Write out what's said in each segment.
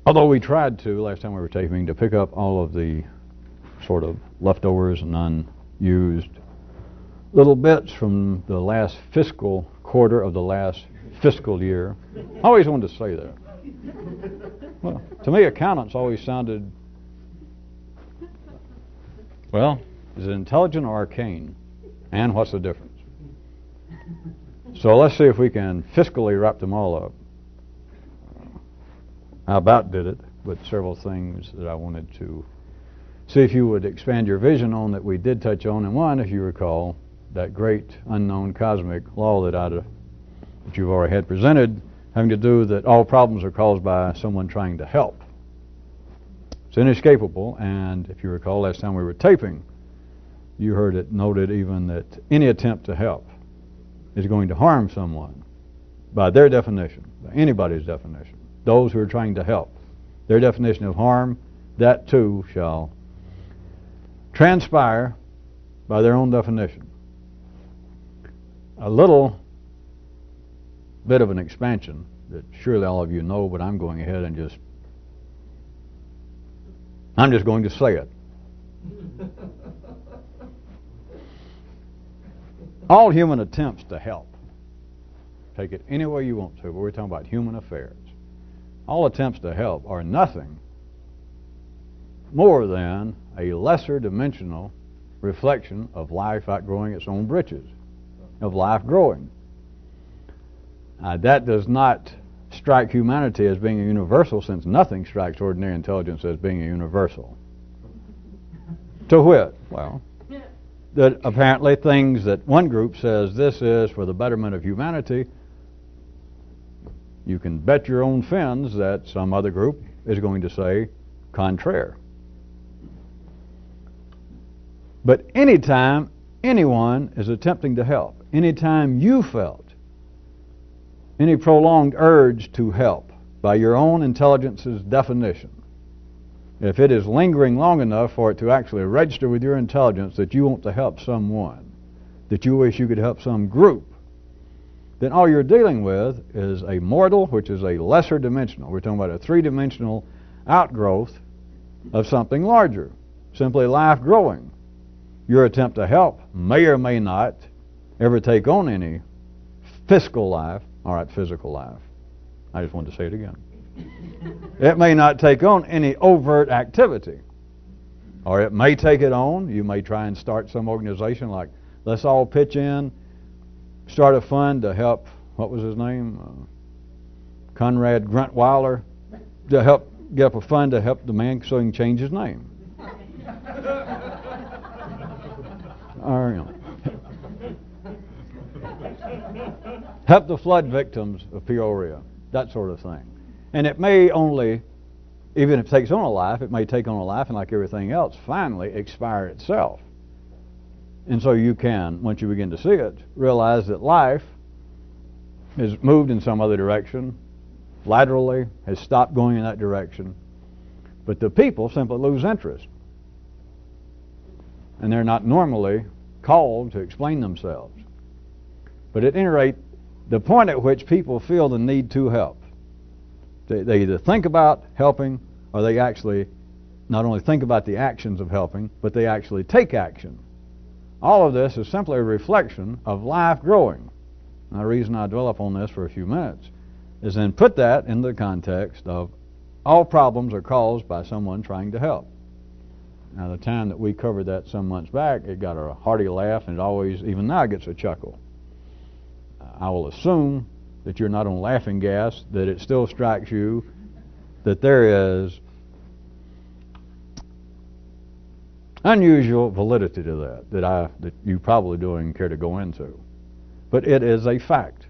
Although we tried to, last time we were taping, to pick up all of the sort of leftovers and unused little bits from the last fiscal quarter of the last fiscal year. I always wanted to say that. Well, to me, accountants always sounded, well, is it intelligent or arcane? And what's the difference? So let's see if we can fiscally wrap them all up. I about did it with several things that I wanted to see if you would expand your vision on that we did touch on. And one, if you recall, that great unknown cosmic law that you've already had presented, having to do that all problems are caused by someone trying to help. It's inescapable, and if you recall last time we were taping, you heard it noted even that any attempt to help is going to harm someone by their definition, by anybody's definition. Those who are trying to help, their definition of harm, that too shall transpire by their own definition. A little bit of an expansion that surely all of you know, but I'm going ahead and I'm just going to say it. All human attempts to help, take it any way you want to, but we're talking about human affairs. All attempts to help are nothing more than a lesser dimensional reflection of life outgrowing its own britches, of life growing. That does not strike humanity as being a universal, since nothing strikes ordinary intelligence as being a universal. To wit, well, that apparently things that one group says this is for the betterment of humanity, you can bet your own fins that some other group is going to say contraire. But anytime anyone is attempting to help, anytime you felt any prolonged urge to help by your own intelligence's definition, if it is lingering long enough for it to actually register with your intelligence that you want to help someone, that you wish you could help some group, then all you're dealing with is a mortal, which is a lesser dimensional. We're talking about a three-dimensional outgrowth of something larger, simply life growing. Your attempt to help may or may not ever take on any physical life. All right, physical life. I just wanted to say it again. It may not take on any overt activity, or it may take it on. You may try and start some organization like, let's all pitch in, start a fund to help, what was his name? Conrad Gruntweiler, to help get up a fund to help the man so he can change his name. Or, you know, help the flood victims of Peoria, that sort of thing. And it may only, even if it takes on a life, it may take on a life and, like everything else, finally expire itself. And so you can, once you begin to see it, realize that life has moved in some other direction, laterally, has stopped going in that direction, but the people simply lose interest. And they're not normally called to explain themselves. But at any rate, the point at which people feel the need to help, they either think about helping, or they actually not only think about the actions of helping, but they actually take action. All of this is simply a reflection of life growing. Now, the reason I dwell upon this for a few minutes is then put that in the context of all problems are caused by someone trying to help. Now, the time that we covered that some months back, it got a hearty laugh, and it always, even now, gets a chuckle. I will assume that you're not on laughing gas, that it still strikes you that there is unusual validity to that you probably don't care to go into. But it is a fact.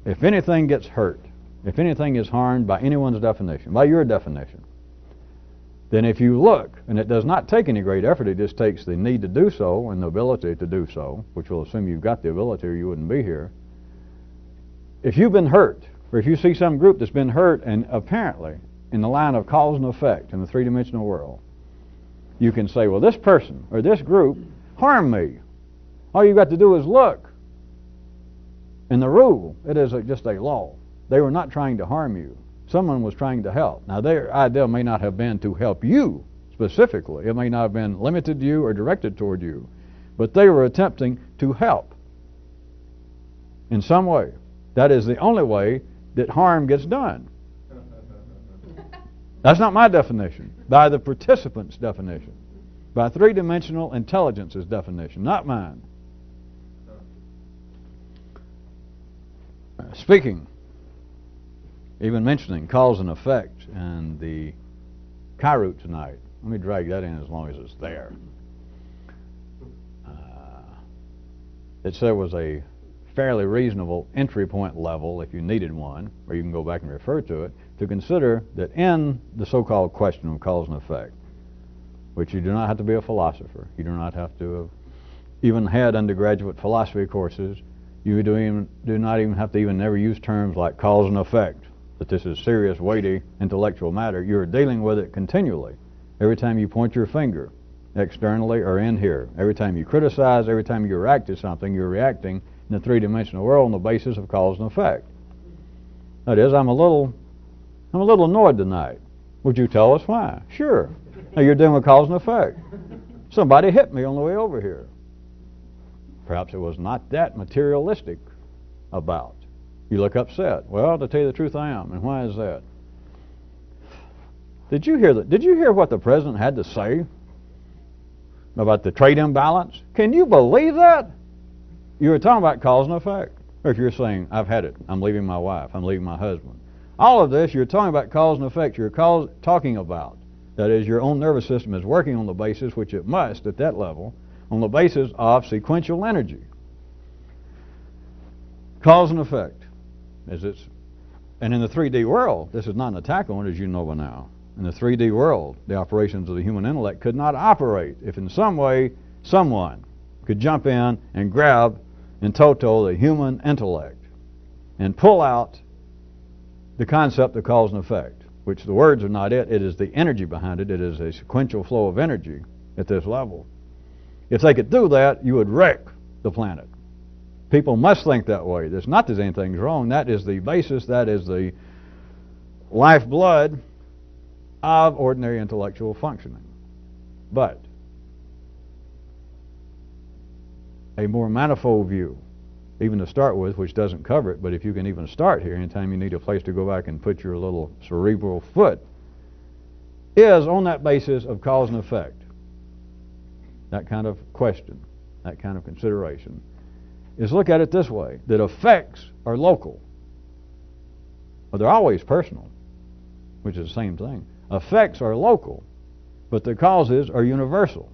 If anything gets hurt, if anything is harmed by anyone's definition, by your definition, then if you look, and it does not take any great effort, it just takes the need to do so and the ability to do so, which will assume you've got the ability or you wouldn't be here. If you've been hurt, or if you see some group that's been hurt and apparently in the line of cause and effect in the three-dimensional world, you can say, well, this person or this group harmed me. All you've got to do is look. And the rule, it is just a law. They were not trying to harm you. Someone was trying to help. Now, their idea may not have been to help you specifically. It may not have been limited to you or directed toward you. But they were attempting to help in some way. That is the only way that harm gets done. That's not my definition. By the participant's definition. By three-dimensional intelligence's definition, not mine. Speaking, even mentioning cause and effect and the Kairoot tonight. Let me drag that in as long as it's there. It said it was a fairly reasonable entry point level, if you needed one, or you can go back and refer to it, to consider that in the so-called question of cause and effect, which you do not have to be a philosopher, you do not have to have even had undergraduate philosophy courses, you do not even have to even never use terms like cause and effect, that this is serious, weighty, intellectual matter. You're dealing with it continually. Every time you point your finger, externally or in here, every time you criticize, every time you react to something, you're reacting in the three-dimensional world on the basis of cause and effect. That is, I'm a little annoyed tonight. Would you tell us why? Sure. Now you're dealing with cause and effect. Somebody hit me on the way over here. Perhaps it was not that materialistic about. You look upset. Well, to tell you the truth, I am. And why is that? Did you hear what the president had to say about the trade imbalance? Can you believe that? You were talking about cause and effect. Or if you're saying, I've had it, I'm leaving my wife, I'm leaving my husband. All of this, you're talking about cause and effect. You're talking about, that is, your own nervous system is working on the basis, which it must at that level, on the basis of sequential energy. Cause and effect. And in the 3D world, this is not an attack on it, as you know by now. In the 3D world, the operations of the human intellect could not operate if in some way someone could jump in and grab in toto the human intellect and pull out the concept of cause and effect, which the words are not it. It is the energy behind it. It is a sequential flow of energy at this level. If they could do that, you would wreck the planet. People must think that way. There's not that anything's wrong. That is the basis. That is the lifeblood of ordinary intellectual functioning. But a more manifold view, even to start with, which doesn't cover it, but if you can even start here, anytime you need a place to go back and put your little cerebral foot, is on that basis of cause and effect. That kind of question, that kind of consideration, is look at it this way, that effects are local. Well, they're always personal, which is the same thing. Effects are local, but the causes are universal.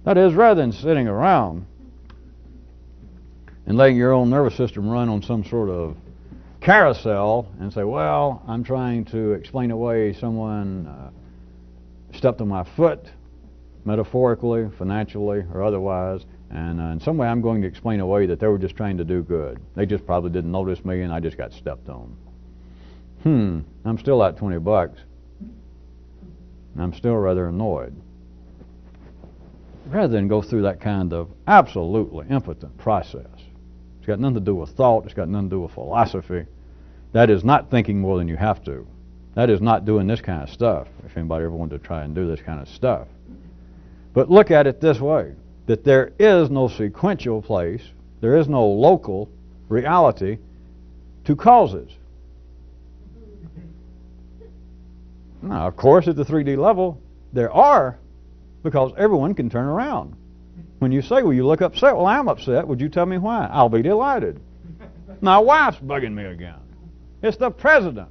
That is, rather than sitting around and letting your own nervous system run on some sort of carousel and say, well, I'm trying to explain away someone stepped on my foot, metaphorically, financially, or otherwise, and in some way I'm going to explain away that they were just trying to do good. They just probably didn't notice me and I just got stepped on. I'm still out $20, and I'm still rather annoyed. Rather than go through that kind of absolutely impotent process. It's got nothing to do with thought. It's got nothing to do with philosophy. That is not thinking more than you have to. That is not doing this kind of stuff, if anybody ever wanted to try and do this kind of stuff. But look at it this way, that there is no sequential place, there is no local reality to causes. Now, of course, at the 3D level, there are, because everyone can turn around. When you say, well, you look upset, well, I'm upset. Would you tell me why? I'll be delighted. My wife's bugging me again. It's the president.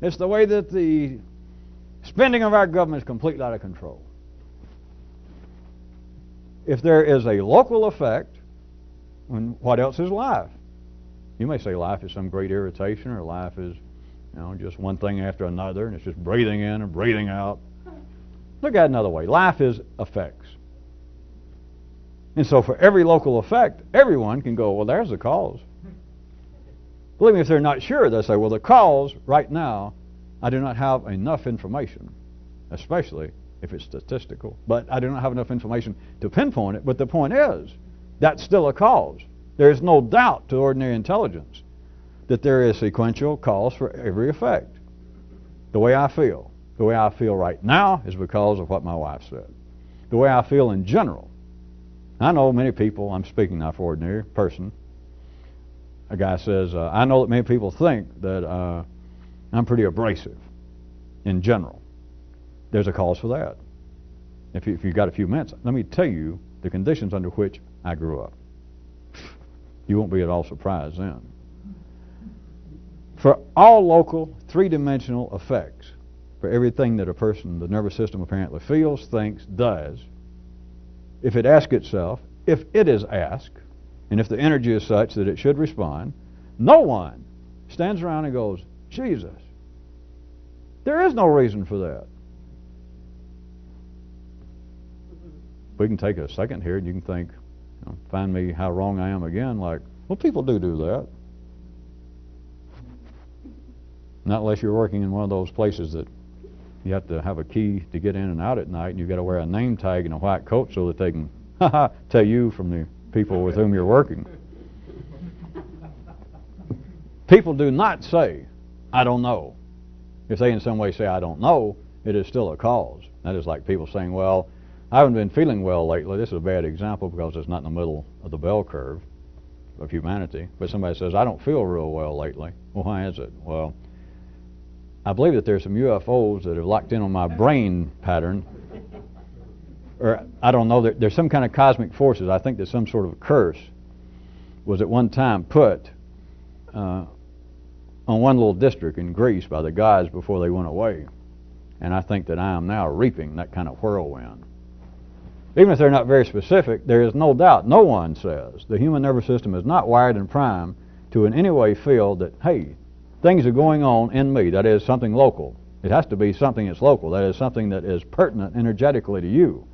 It's the way that the spending of our government is completely out of control. If there is a local effect, what else is life? You may say life is some great irritation, or life is, just one thing after another, and it's just breathing in and breathing out. Look at it another way. Life is effects. And so for every local effect, everyone can go, well, there's the cause. Believe me, if they're not sure, they'll say, well, the cause, right now, I do not have enough information, especially if it's statistical, but I do not have enough information to pinpoint it. But the point is, that's still a cause. There is no doubt to ordinary intelligence that there is sequential cause for every effect. The way I feel right now is because of what my wife said. The way I feel in general. I know many people, I'm speaking now for ordinary person, a guy says, I know that many people think that I'm pretty abrasive in general. There's a cause for that. If you've got a few minutes, let me tell you the conditions under which I grew up. You won't be at all surprised then. For all local, three-dimensional effects, for everything that a person, the nervous system apparently feels, thinks, does, if it asks itself, if it is asked, and if the energy is such that it should respond, no one stands around and goes, Jesus, there is no reason for that. We can take a second here and you can think, find me how wrong I am again, like, well, people do that. Not unless you're working in one of those places that you have to have a key to get in and out at night, and you've got to wear a name tag and a white coat so that they can tell you from the people with whom you're working. People do not say, I don't know. If they in some way say, I don't know, it is still a cause. That is like people saying, well, I haven't been feeling well lately. This is a bad example because it's not in the middle of the bell curve of humanity. But somebody says, I don't feel real well lately. Well, why is it? Well, I believe that there's some UFOs that have locked in on my brain pattern. Or, I don't know, there's some kind of cosmic forces. I think that some sort of curse was at one time put on one little district in Greece by the gods before they went away. And I think that I am now reaping that kind of whirlwind. Even if they're not very specific, there is no doubt, no one says, the human nervous system is not wired and primed to in any way feel that, hey, things are going on in me. That is something local. It has to be something that's local. That is something that is pertinent energetically to you.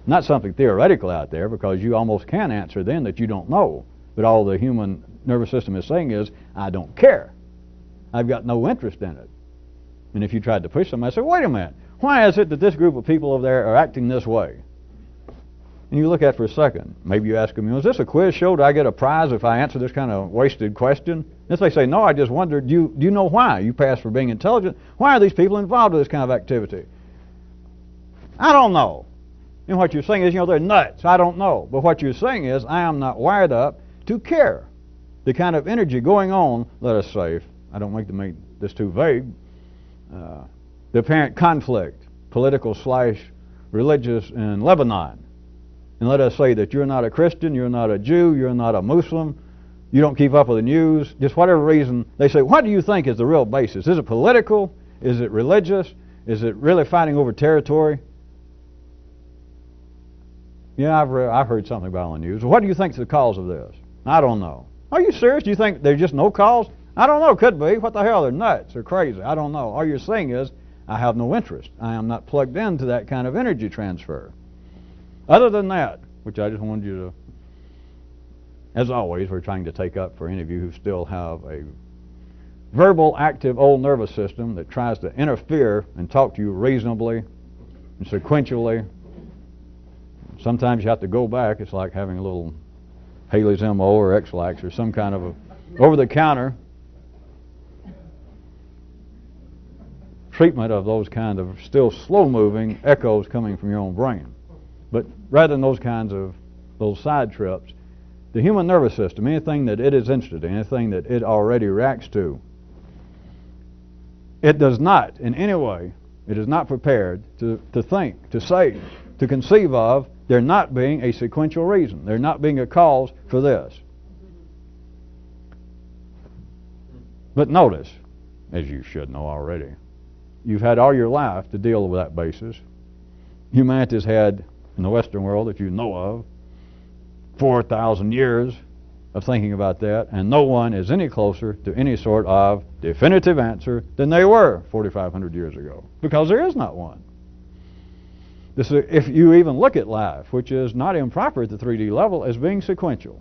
Not something theoretical out there, because you almost can answer then that you don't know. But all the human nervous system is saying is, I don't care. I've got no interest in it. And if you tried to push somebody, say, wait a minute, why is it that this group of people over there are acting this way? And you look at it for a second. Maybe you ask them, is this a quiz show? Do I get a prize if I answer this kind of wasted question? If they say, no, I just wondered, do you know why? You pass for being intelligent. Why are these people involved with this kind of activity? I don't know. And what you're saying is, they're nuts. I don't know. But what you're saying is, I am not wired up to care. The kind of energy going on, let us say, I don't make this too vague, the apparent conflict, political/religious in Lebanon. And let us say that you're not a Christian, you're not a Jew, you're not a Muslim, you don't keep up with the news, just whatever reason. They say, what do you think is the real basis? Is it political? Is it religious? Is it really fighting over territory? Yeah, I've heard something about it on the news. Well, what do you think is the cause of this? I don't know. Are you serious? Do you think there's just no cause? I don't know. Could be. What the hell? They're nuts. They're crazy. I don't know. All you're saying is, I have no interest. I am not plugged into that kind of energy transfer. Other than that, which I just wanted you to, as always, we're trying to take up for any of you who still have a verbal, active old nervous system that tries to interfere and talk to you reasonably and sequentially. Sometimes you have to go back. It's like having a little Haley's MO or X-Lax or some kind of a over-the-counter treatment of those kind of still slow-moving echoes coming from your own brain. But rather than those kinds of those side trips, the human nervous system, anything that it is interested in, anything that it already reacts to, it does not in any way, it is not prepared to think, to say, to conceive of there not being a sequential reason, there not being a cause for this. But notice, as you should know already, you've had all your life to deal with that basis. Humanity's had, in the Western world that you know of, 4,000 years of thinking about that, and no one is any closer to any sort of definitive answer than they were 4,500 years ago, because there is not one. This is, if you even look at life, which is not improper at the 3D level, as being sequential.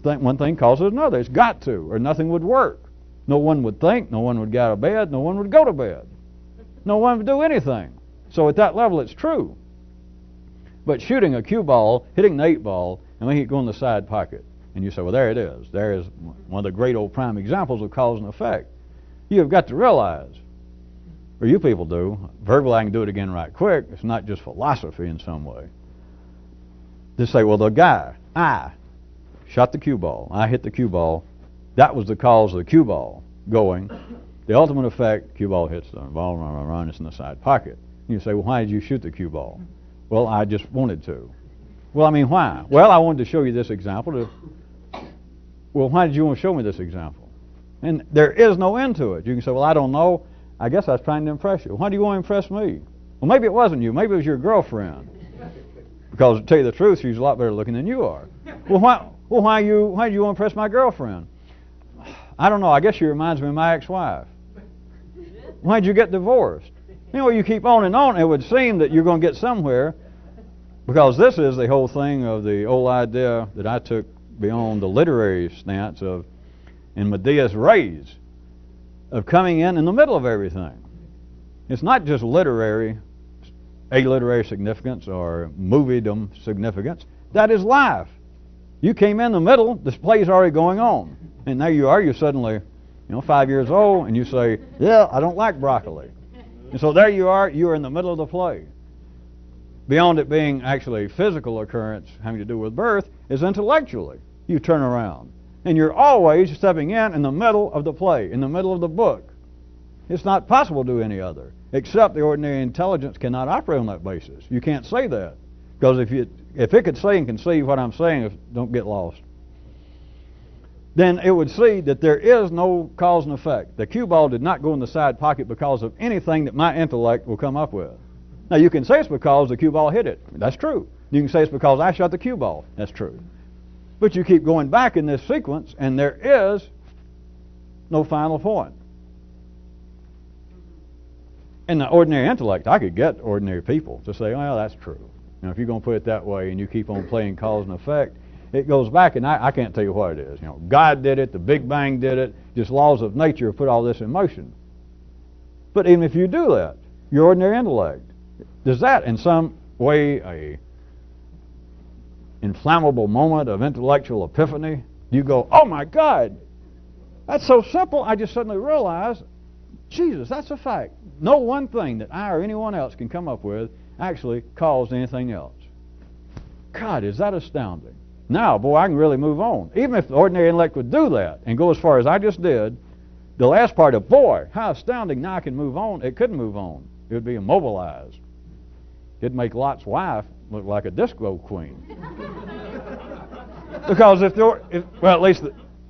One thing causes another. It's got to, or nothing would work. No one would think, no one would get out of bed, no one would go to bed. No one would do anything. So at that level it's true. But shooting a cue ball, hitting the 8 ball, and making it go in the side pocket, And you say, well, there it is. There is one of the great old prime examples of cause and effect. You have got to realize, or you people do, verbally I can do it again right quick, it's not just philosophy in some way. Just say, well, the guy, I shot the cue ball. I hit the cue ball. That was the cause of the cue ball going. The ultimate effect, cue ball hits the ball, run, it's in the side pocket. You say, well, why did you shoot the cue ball? Well, I just wanted to. Well, I mean, why? Well, I wanted to show you this example. Well, why did you want to show me this example? And there is no end to it. You can say, well, I don't know. I guess I was trying to impress you. Why do you want to impress me? Well, maybe it wasn't you. Maybe it was your girlfriend. Because to tell you the truth, she's a lot better looking than you are. Well, why do you want to impress my girlfriend? I don't know. I guess she reminds me of my ex-wife. Why'd you get divorced? You know, you keep on and on. It would seem that you're going to get somewhere, because this is the whole thing of the old idea that I took beyond the literary stance of, in Medea's rays, of coming in the middle of everything. It's not just literary, alliterary significance or moviedom significance. That is life. You came in the middle, this play's already going on. And there you are, you're suddenly, 5 years old, and you say, yeah, I don't like broccoli. And so there you are, you're in the middle of the play. Beyond it being actually a physical occurrence having to do with birth, is intellectually. You turn around. And you're always stepping in the middle of the play, in the middle of the book. It's not possible to do any other, except the ordinary intelligence cannot operate on that basis. You can't say that. Because if it could say and conceive what I'm saying, don't get lost, then it would see that there is no cause and effect. The cue ball did not go in the side pocket because of anything that my intellect will come up with. Now, you can say it's because the cue ball hit it. That's true. You can say it's because I shot the cue ball. That's true. But you keep going back in this sequence, and there is no final point. In the ordinary intellect, I could get ordinary people to say, well, that's true. If you're going to put it that way and you keep on playing cause and effect, it goes back, and I can't tell you what it is. God did it, the Big Bang did it, just laws of nature have put all this in motion. But even if you do that, your ordinary intellect, does that in some way a inflammable moment of intellectual epiphany? You go, oh my God, that's so simple, I just suddenly realized, Jesus, that's a fact. No one thing that I or anyone else can come up with actually caused anything else. God, is that astounding? Now, boy, I can really move on. Even if the ordinary intellect would do that and go as far as I just did, the last part of, boy, how astounding, now I can move on, it couldn't move on. It would be immobilized. It'd make Lot's wife look like a disco queen. Because at least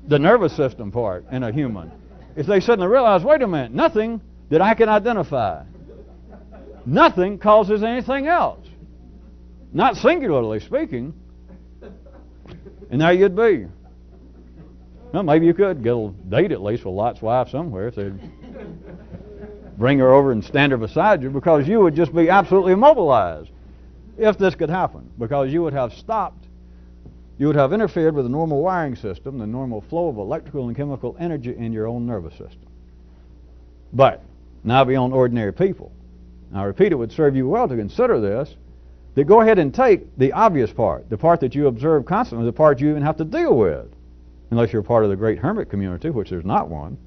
the nervous system part in a human, if they suddenly realize, wait a minute, nothing that I can identify, nothing causes anything else. Not singularly speaking. And there you'd be. Well, maybe you could get a date at least with Lot's wife somewhere if they'd bring her over and stand her beside you, because you would just be absolutely immobilized if this could happen, because you would have stopped, you would have interfered with the normal wiring system, the normal flow of electrical and chemical energy in your own nervous system. But now beyond ordinary people. Now, I repeat, it would serve you well to consider this, that go ahead and take the obvious part, the part that you observe constantly, the part you even have to deal with, unless you're part of the great hermit community, which there's not one.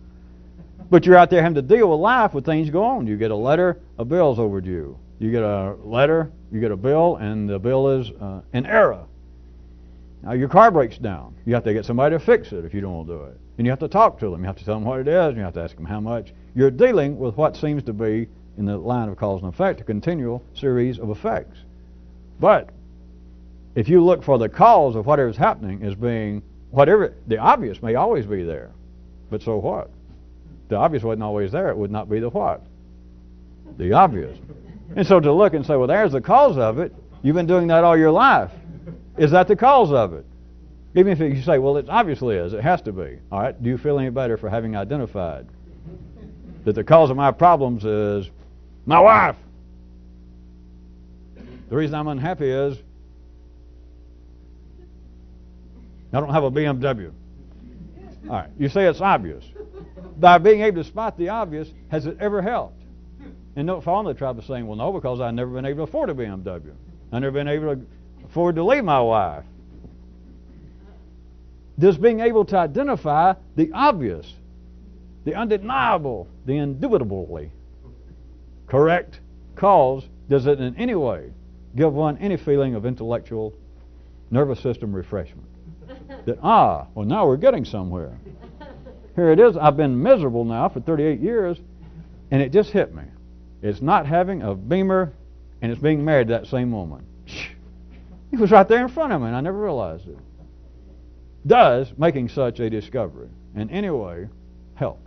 But you're out there having to deal with life when things go on. You get a letter, a bill's overdue. You get a letter, you get a bill, and the bill is an error. Now your car breaks down. You have to get somebody to fix it if you don't want to do it. And you have to talk to them. You have to tell them what it is, and you have to ask them how much. You're dealing with what seems to be, in the line of cause and effect, a continual series of effects. But if you look for the cause of whatever's happening as being whatever, the obvious may always be there. But so what? The obvious wasn't always there. It would not be the what? The obvious. And so to look and say, well, there's the cause of it. You've been doing that all your life. Is that the cause of it? Even if you say, well, it obviously is. It has to be. All right. Do you feel any better for having identified that the cause of my problems is my wife? The reason I'm unhappy is I don't have a BMW. All right. You say it's obvious. By being able to spot the obvious, has it ever helped? And don't fall into the trap of saying, well, no, because I've never been able to afford a BMW. I've never been able to afford to leave my wife. Does being able to identify the obvious, the undeniable, the indubitably correct cause, does it in any way give one any feeling of intellectual nervous system refreshment? That, well, now we're getting somewhere. Here it is. I've been miserable now for 38 years, and it just hit me. It's not having a Beamer, and it's being married that same woman. It was right there in front of me, and I never realized it. Does making such a discovery in any way help?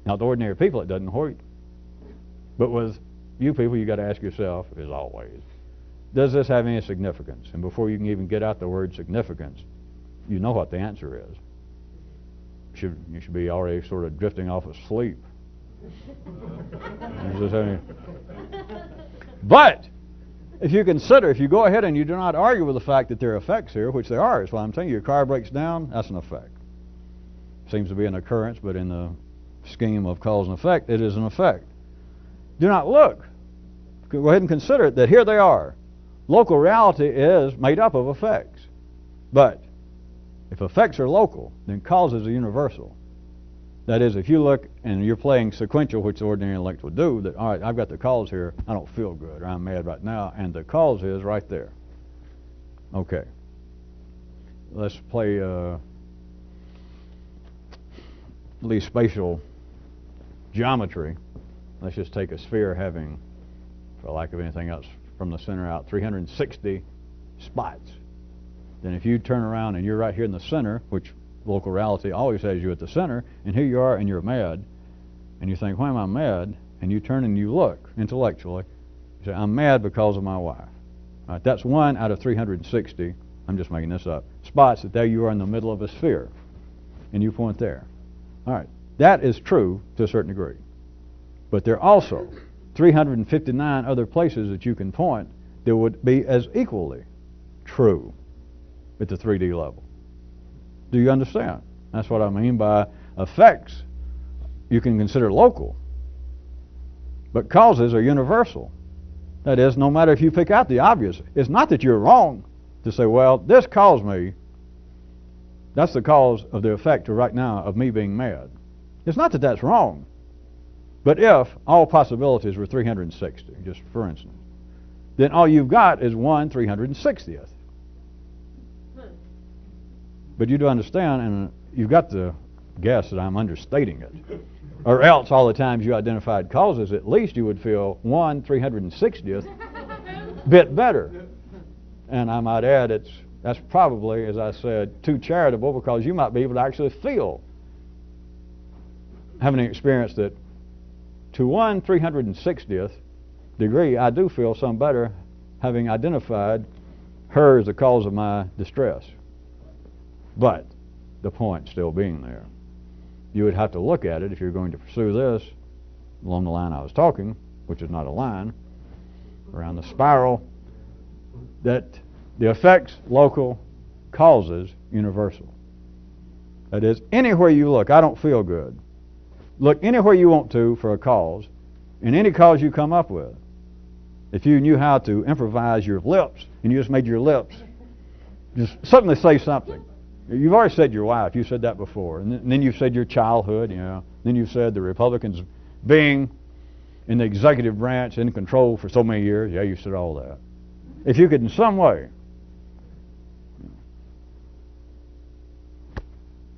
Now, with ordinary people, it doesn't hurt. But with you people, you got to ask yourself, as always, does this have any significance? And before you can even get out the word significance, you know what the answer is. You should be already sort of drifting off asleep. But if you consider, if you go ahead and you do not argue with the fact that there are effects here, which there are, is what I'm telling you, your car breaks down, that's an effect. Seems to be an occurrence, but in the scheme of cause and effect, it is an effect. Do not look. Go ahead and consider it that here they are. Local reality is made up of effects. But if effects are local, then causes are universal. That is, if you look and you're playing sequential, which the ordinary intellect would do, that, all right, I've got the cause here, I don't feel good, or I'm mad right now, and the cause is right there. Okay. Let's play at least spatial geometry. Let's just take a sphere having, for lack of anything else, from the center out 360 spots. Then if you turn around and you're right here in the center, which local reality always has you at the center, and here you are and you're mad, and you think, why am I mad? And you turn and you look intellectually, you say, I'm mad because of my wife. All right, that's 1 out of 360, I'm just making this up, spots that there you are in the middle of a sphere, and you point there. All right, that is true to a certain degree. But there are also 359 other places that you can point that would be as equally true at the 3D level. Do you understand? That's what I mean by effects you can consider local, but causes are universal. That is, no matter if you pick out the obvious, it's not that you're wrong to say, well, this caused me, that's the cause of the effect right now of me being mad. It's not that that's wrong. But if all possibilities were 360, just for instance, then all you've got is 1/360th. But you do understand, and you've got to guess that I'm understating it. Or else all the times you identified causes, at least you would feel 1/360th bit better. And I might add, that's probably, as I said, too charitable, because you might be able to actually feel, having experienced it, to 1/360th degree, I do feel some better having identified her as the cause of my distress. But the point still being there, you would have to look at it if you're going to pursue this along the line I was talking, which is not a line, around the spiral, that the effects local, causes universal. That is, anywhere you look, I don't feel good. Look anywhere you want to for a cause, and any cause you come up with. If you knew how to improvise your lips, and you just made your lips just suddenly say something. You've already said your wife, you said that before, and then you've said your childhood, then you've said the Republicans being in the executive branch in control for so many years, you said all that. If you could in some way,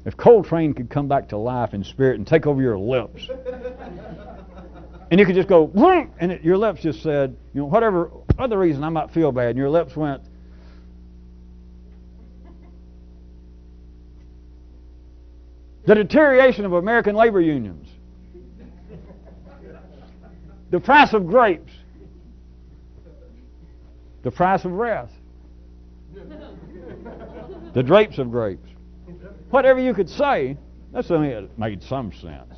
if Coltrane could come back to life in spirit and take over your lips, and you could just go, and your lips just said, whatever other reason I might feel bad, and your lips went, the deterioration of American labor unions, the price of grapes, the price of wrath, the drapes of grapes. Whatever you could say, assuming it made some sense.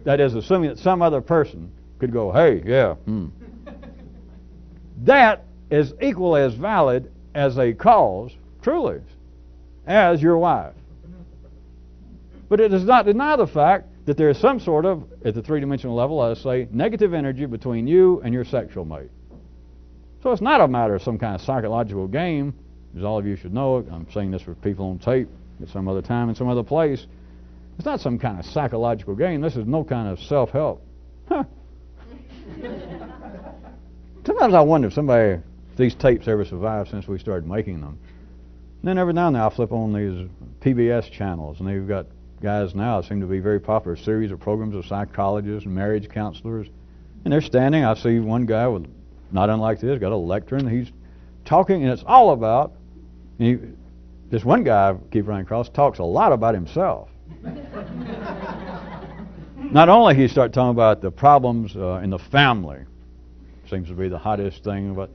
That is, assuming that some other person could go, hey, yeah, That is equally as valid as a cause, truly, as your wife. But it does not deny the fact that there is some sort of, at the three-dimensional level, let us say, negative energy between you and your sexual mate. So it's not a matter of some kind of psychological game, as all of you should know. I'm saying this for people on tape. at some other time in some other place. It's not some kind of psychological game. This is no kind of self-help. Huh. Sometimes I wonder if these tapes ever survived since we started making them. And then every now and then I'll flip on these PBS channels, and they've got guys now that seem to be very popular, series of programs of psychologists and marriage counselors. And they're standing. I see one guy with, not unlike this, got a lectern. He's talking, and it's all about, this one guy I keep running across talks a lot about himself. Not only he start talking about the problems in the family, seems to be the hottest thing, but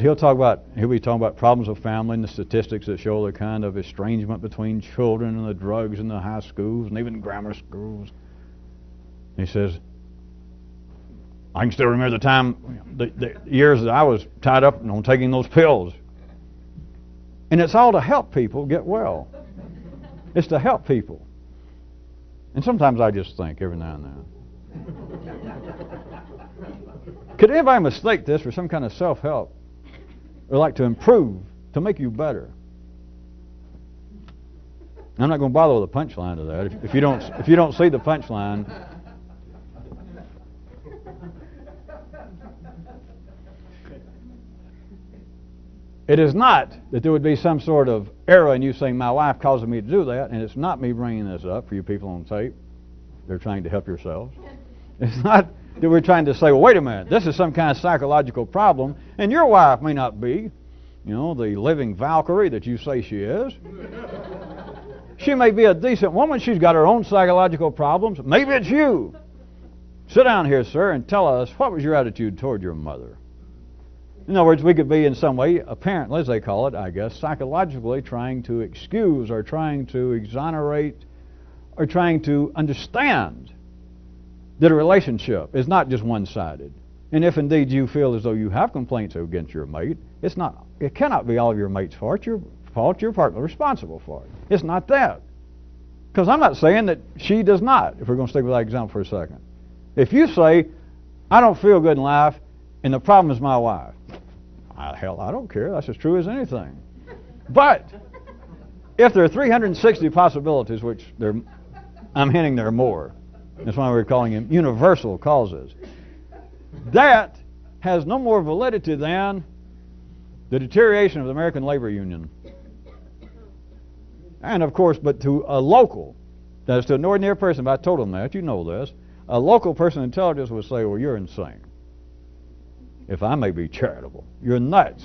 he'll be talking about problems of family and the statistics that show the kind of estrangement between children and the drugs in the high schools and even grammar schools. He says, I can still remember the time, the years that I was tied up on taking those pills. And it's all to help people get well. It's to help people. And sometimes I just think every now and then, could anybody mistake this for some kind of self-help? Or like to improve, to make you better? I'm not going to bother with a punchline to that. If you don't see the punchline, it is not that there would be some sort of error in you saying, my wife causes me to do that, and it's not me bringing this up for you people on tape. They're trying to help yourselves. It's not that we're trying to say, well, wait a minute, this is some kind of psychological problem, and your wife may not be, the living Valkyrie that you say she is. She may be a decent woman. She's got her own psychological problems. Maybe it's you. Sit down here, sir, and tell us, what was your attitude toward your mother? In other words, we could be in some way, apparently, as they call it, I guess, psychologically trying to excuse or trying to exonerate or trying to understand that a relationship is not just one-sided. And if indeed you feel as though you have complaints against your mate, it cannot be all of your mate's fault. Your partner responsible for it. It's not that. Because I'm not saying that she does not, if we're going to stick with that example for a second. If you say, I don't feel good in life, and the problem is my wife, hell, I don't care. That's as true as anything. But if there are 360 possibilities, which I'm hinting there are more, that's why we're calling them universal causes, that has no more validity than the deterioration of the American labor union. And of course, but to a local, that is to an ordinary person, if I told them that, you know this, a local person of intelligence would say, well, you're insane. If I may be charitable, you're nuts.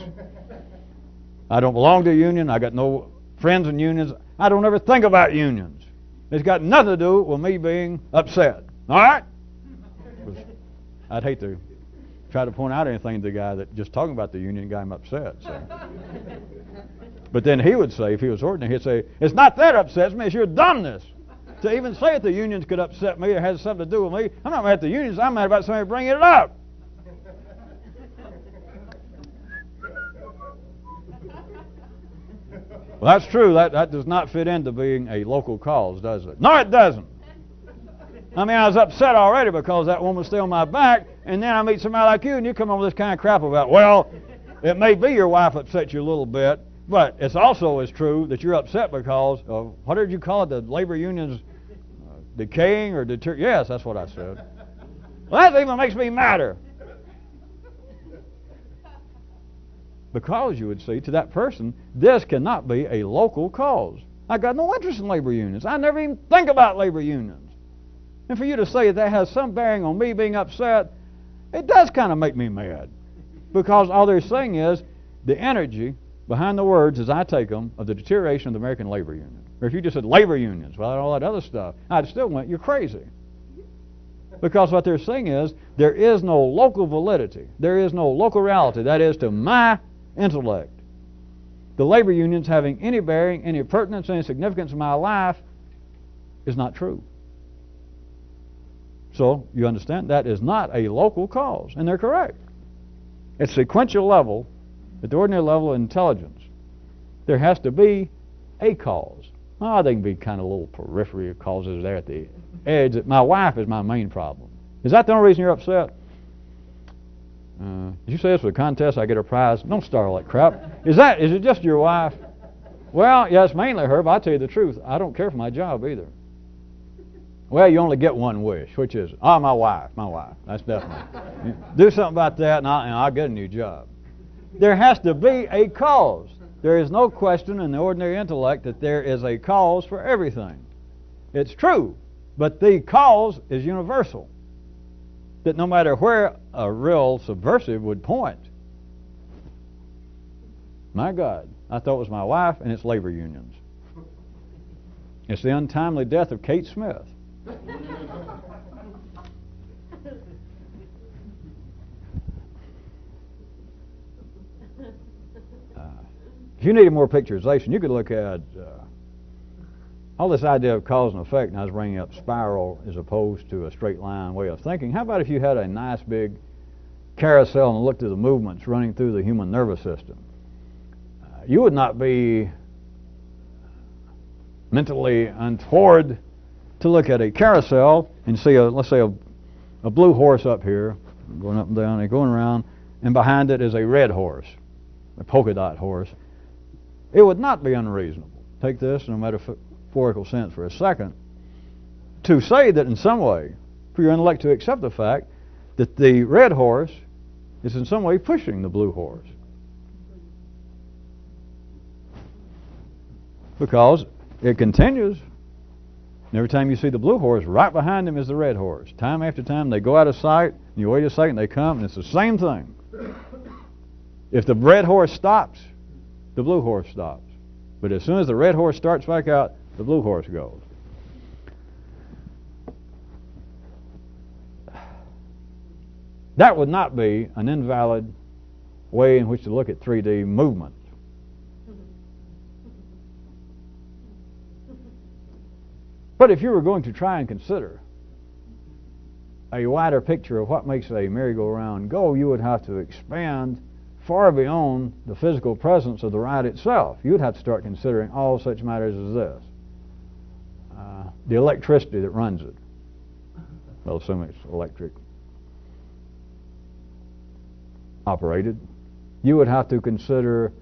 I don't belong to a union. I got no friends in unions. I don't ever think about unions. It's got nothing to do with me being upset. All right? I'd hate to try to point out anything to the guy that just talking about the union got him upset. So. But then he would say, if he was ordinary, he'd say, it's not that upsets me, it's your dumbness. To even say that the unions could upset me or has something to do with me, I'm not mad at the unions, I'm mad about somebody bringing it up. Well, that's true. That does not fit into being a local cause, does it? No, it doesn't. I mean, I was upset already because that woman's still on my back, and then I meet somebody like you, and you come up with this kind of crap about, well, it may be your wife upset you a little bit, but it's also as true that you're upset because of, what did you call it, the labor unions decaying or yes, that's what I said. Well, that even makes me madder. Because you would see, to that person, this cannot be a local cause. I got no interest in labor unions. I never even think about labor unions. And for you to say that has some bearing on me being upset, it does kind of make me mad. Because all they're saying is the energy behind the words, as I take them, of the deterioration of the American labor union. Or if you just said labor unions, well, all that other stuff, I'd still went, you're crazy. Because what they're saying is there is no local validity. There is no local reality. That is, to my intellect, the labor unions having any bearing, any pertinence, any significance in my life is not true. So, you understand, that is not a local cause, and they're correct. At sequential level, at the ordinary level of intelligence, there has to be a cause. Oh, they can be kind of little periphery causes there at the edge. My wife is my main problem. Is that the only reason you're upset? Did you say this was a contest? I get a prize? Don't start all that crap. Is it just your wife? Well, yeah, it's mainly her, but I'll tell you the truth. I don't care for my job either. Well, you only get one wish. Which is it? Oh, my wife. My wife. That's definitely. Do something about that, and I'll get a new job. There has to be a cause. There is no question in the ordinary intellect that there is a cause for everything. It's true, but the cause is universal. That no matter where a real subversive would point, my God, I thought it was my wife, and it's labor unions. It's the untimely death of Kate Smith. If you needed more picturization, you could look at all this idea of cause and effect, and I was bringing up spiral as opposed to a straight line way of thinking. How about if you had a nice big carousel and looked at the movements running through the human nervous system? You would not be mentally untoward to look at a carousel and see, let's say, a blue horse up here, going up and down and going around, and behind it is a red horse, a polka dot horse. It would not be unreasonable, take this in a metaphorical sense for a second, to say that in some way, for your intellect to accept the fact that the red horse is in some way pushing the blue horse. Because it continues. And every time you see the blue horse, right behind him is the red horse. Time after time, they go out of sight, and you wait a second, they come, and it's the same thing. If the red horse stops, the blue horse stops. But as soon as the red horse starts back out, the blue horse goes. That would not be an invalid way in which to look at 3D movement. But if you were going to try and consider a wider picture of what makes a merry-go-round go, you would have to expand far beyond the physical presence of the ride itself. You would have to start considering all such matters as this. The electricity that runs it. Well, assuming it's electric operated. You would have to consider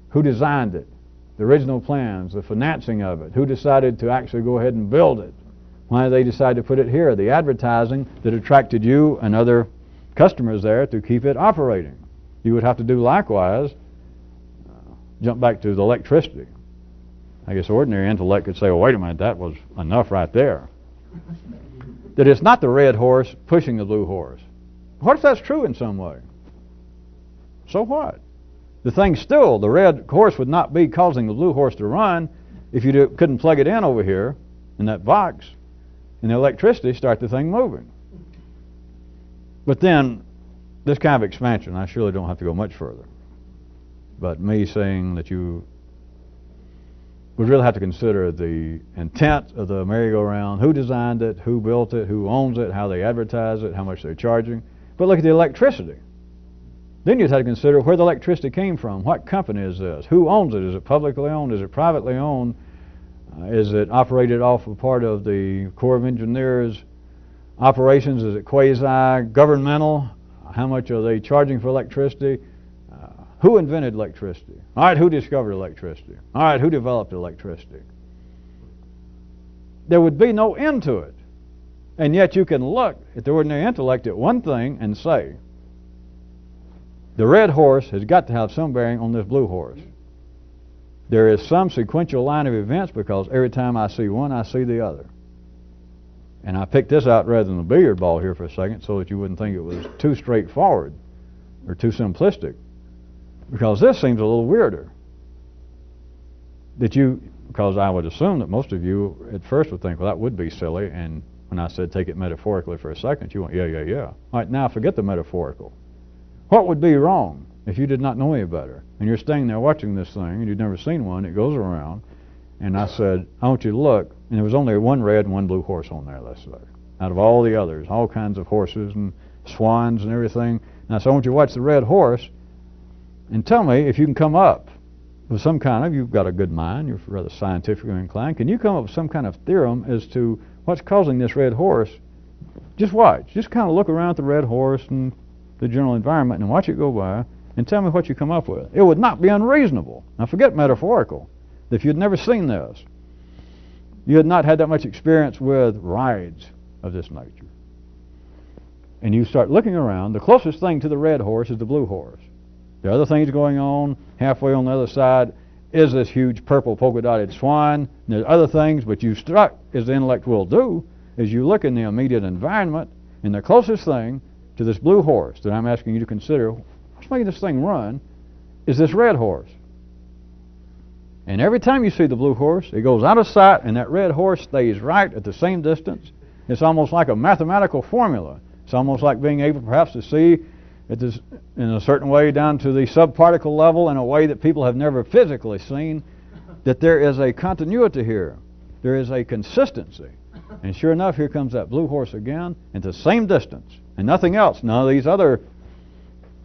who designed it, the original plans, the financing of it, who decided to actually go ahead and build it, why did they decide to put it here, the advertising that attracted you and other customers there to keep it operating. You would have to do likewise, jump back to the electricity. I guess ordinary intellect could say, well, wait a minute, that was enough right there. That it's not the red horse pushing the blue horse. What if that's true in some way? So what? The thing still, the red horse would not be causing the blue horse to run if you couldn't plug it in over here in that box and the electricity start the thing moving. But then, this kind of expansion, I surely don't have to go much further. But me saying that you would really have to consider the intent of the merry-go-round, who designed it, who built it, who owns it, how they advertise it, how much they're charging. But look at the electricity. Then you'd have to consider where the electricity came from. What company is this? Who owns it? Is it publicly owned? Is it privately owned? Is it operated off of part of the Corps of Engineers operations? Is it quasi-governmental? How much are they charging for electricity? Who invented electricity? All right, who discovered electricity? All right, who developed electricity? There would be no end to it. And yet you can look at the ordinary intellect at one thing and say, the red horse has got to have some bearing on this blue horse. There is some sequential line of events because every time I see one, I see the other. And I picked this out rather than the billiard ball here for a second so that you wouldn't think it was too straightforward or too simplistic. Because this seems a little weirder. Because I would assume that most of you at first would think, well, that would be silly. And when I said take it metaphorically for a second, you went, yeah. All right, now forget the metaphorical. What would be wrong if you did not know any better? And you're standing there watching this thing, and you've never seen one. It goes around. And I said, I want you to look. And there was only one red and one blue horse on there, let's say. Out of all the others, all kinds of horses and swans and everything. And I said, I want you to watch the red horse and tell me if you can come up with some kind of, you've got a good mind, you're rather scientifically inclined, can you come up with some kind of theorem as to what's causing this red horse? Just watch. Just kind of look around at the red horse and the general environment and watch it go by and tell me what you come up with. It would not be unreasonable. Now forget metaphorical. If you'd never seen this, you had not had that much experience with rides of this nature, and you start looking around, the closest thing to the red horse is the blue horse. There are other things going on. Halfway on the other side is this huge purple polka-dotted swan. And there's other things, but you struck, as the intellect will do, is you look in the immediate environment, and the closest thing to this blue horse that I'm asking you to consider, what's making this thing run, is this red horse. And every time you see the blue horse, it goes out of sight, and that red horse stays right at the same distance. It's almost like a mathematical formula. It's almost like being able perhaps to see it is in a certain way down to the subparticle level in a way that people have never physically seen, that there is a continuity here. There is a consistency. And sure enough, here comes that blue horse again at the same distance. And nothing else. None of these other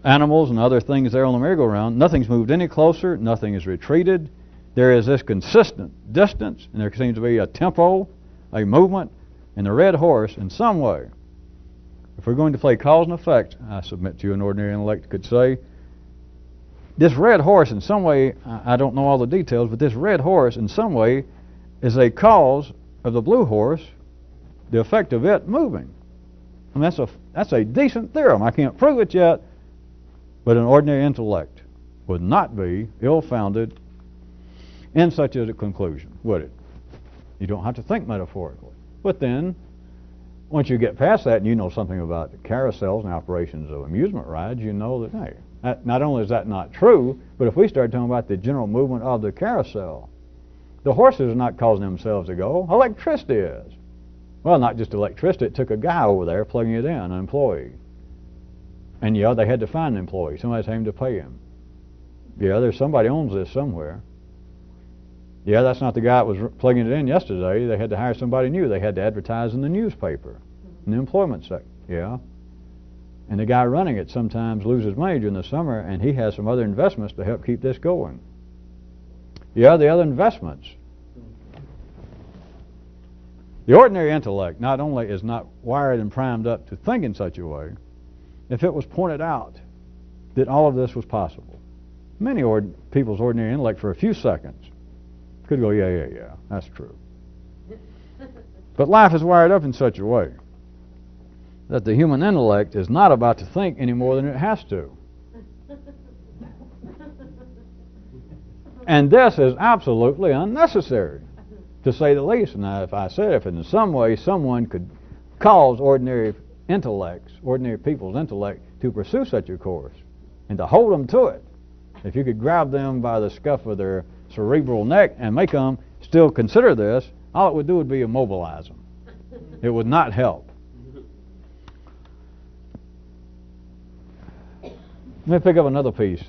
animals and other things there on the merry-go-round, nothing's moved any closer. Nothing is retreated. There is this consistent distance, and there seems to be a tempo, a movement, and the red horse in some way. If we're going to play cause and effect, I submit to you an ordinary intellect could say, this red horse in some way, I don't know all the details, but this red horse in some way is a cause of the blue horse, the effect of it moving. I mean, that's a decent theorem. I can't prove it yet, but an ordinary intellect would not be ill-founded in such a conclusion, would it? You don't have to think metaphorically. But then, once you get past that and you know something about the carousels and operations of amusement rides, you know that, hey, not only is that not true, but if we start talking about the general movement of the carousel, the horses are not causing themselves to go. Electricity is. Well, not just electricity. It took a guy over there plugging it in, an employee. And yeah, they had to find an employee. Somebody's having to pay him. Yeah, there's somebody owns this somewhere. Yeah, that's not the guy that was plugging it in yesterday. They had to hire somebody new. They had to advertise in the newspaper, in the employment sector. Yeah. And the guy running it sometimes loses money during the summer, and he has some other investments to help keep this going. Yeah, the other investments. The ordinary intellect not only is not wired and primed up to think in such a way, if it was pointed out that all of this was possible, many people's ordinary intellect for a few seconds could go, yeah, that's true. But life is wired up in such a way that the human intellect is not about to think any more than it has to. And this is absolutely unnecessary, to say the least. Now, if I said if in some way someone could cause ordinary intellects, ordinary people's intellect, to pursue such a course and to hold them to it, if you could grab them by the scuff of their cerebral neck and make them still consider this, all it would do would be immobilize them. It would not help. Let me pick up another piece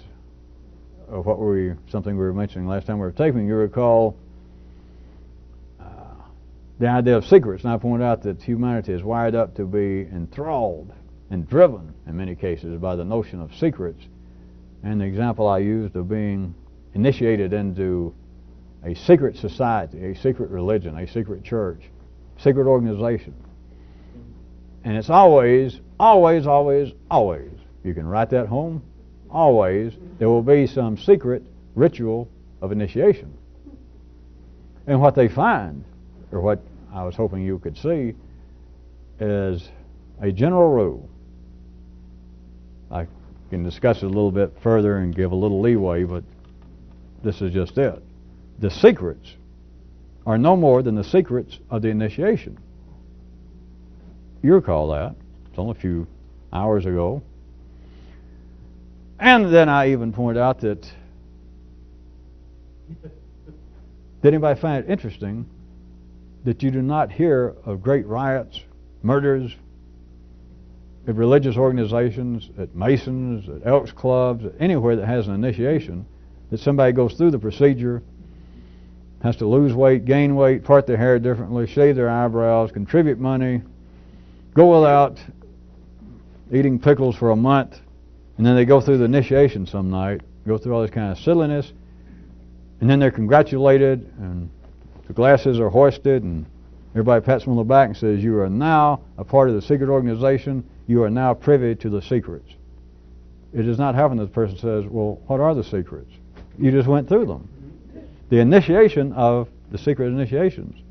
of something we were mentioning last time we were taping. You recall the idea of secrets, and I pointed out that humanity is wired up to be enthralled and driven in many cases by the notion of secrets. And the example I used of being initiated into a secret society, a secret religion, a secret church, secret organization. And it's always, you can write that home, always there will be some secret ritual of initiation. And what they find, or what I was hoping you could see, is a general rule. I can discuss it a little bit further and give a little leeway, but this is just it. The secrets are no more than the secrets of the initiation. You recall that. It's only a few hours ago. And then I even point out that, did anybody find it interesting that you do not hear of great riots, murders, at religious organizations, at Masons, at Elks Clubs, anywhere that has an initiation, that somebody goes through the procedure, has to lose weight, gain weight, part their hair differently, shave their eyebrows, contribute money, go without eating pickles for a month, and then they go through the initiation some night, go through all this kind of silliness, and then they're congratulated, and the glasses are hoisted, and everybody pats them on the back and says, you are now a part of the secret organization, you are now privy to the secrets. It does not happen that the person says, well, what are the secrets? You just went through them. The initiation of the secret initiations.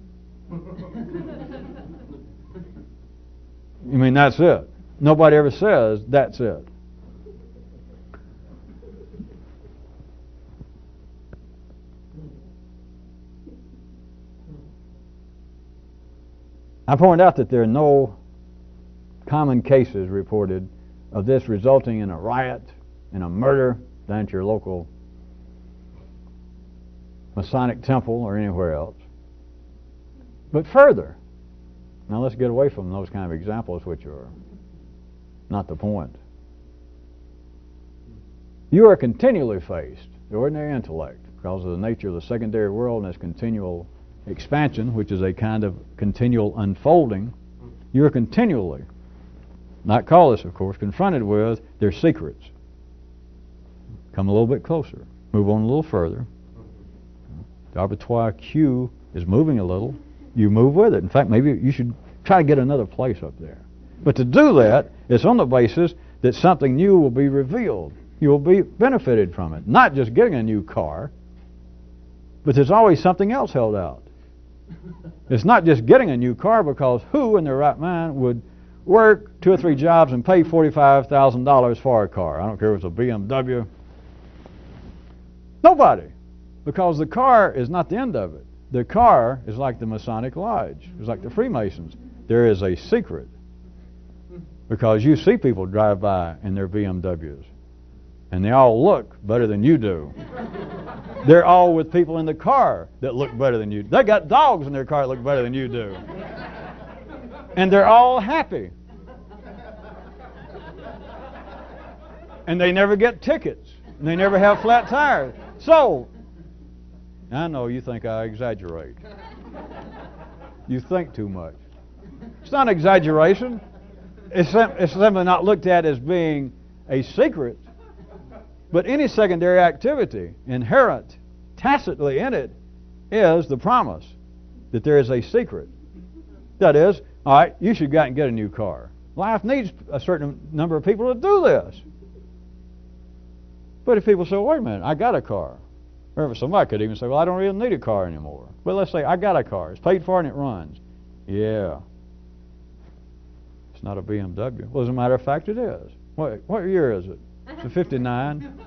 You mean that's it? Nobody ever says that's it. I pointed out that there are no common cases reported of this resulting in a riot, in a murder down at your local Masonic temple or anywhere else. But further, now let's get away from those kind of examples which are not the point. You are continually faced, the ordinary intellect, because of the nature of the secondary world and its continual expansion, which is a kind of continual unfolding. You are continually, not call this of course, confronted with their secrets. Come a little bit closer. Move on a little further. The arbitrary cue is moving a little. You move with it. In fact, maybe you should try to get another place up there. But to do that, it's on the basis that something new will be revealed. You will be benefited from it. Not just getting a new car, but there's always something else held out. It's not just getting a new car, because who in their right mind would work 2 or 3 jobs and pay $45,000 for a car? I don't care if it's a BMW. Nobody. Because the car is not the end of it. The car is like the Masonic Lodge. It's like the Freemasons. There is a secret. Because you see people drive by in their BMWs. And they all look better than you do. They're all with people in the car that look better than you. They got dogs in their car that look better than you do. And they're all happy. And they never get tickets. And they never have flat tires. So, I know you think I exaggerate. You think too much. It's not exaggeration. It's simply not looked at as being a secret. But any secondary activity, inherent, tacitly in it, is the promise that there is a secret. That is, all right, you should go out and get a new car. Life needs a certain number of people to do this. But if people say, wait a minute, I got a car. Or somebody could even say, well, I don't really need a car anymore. But let's say, I got a car. It's paid for and it runs. Yeah. It's not a BMW. Well, as a matter of fact, it is. What year is it? It's a 59.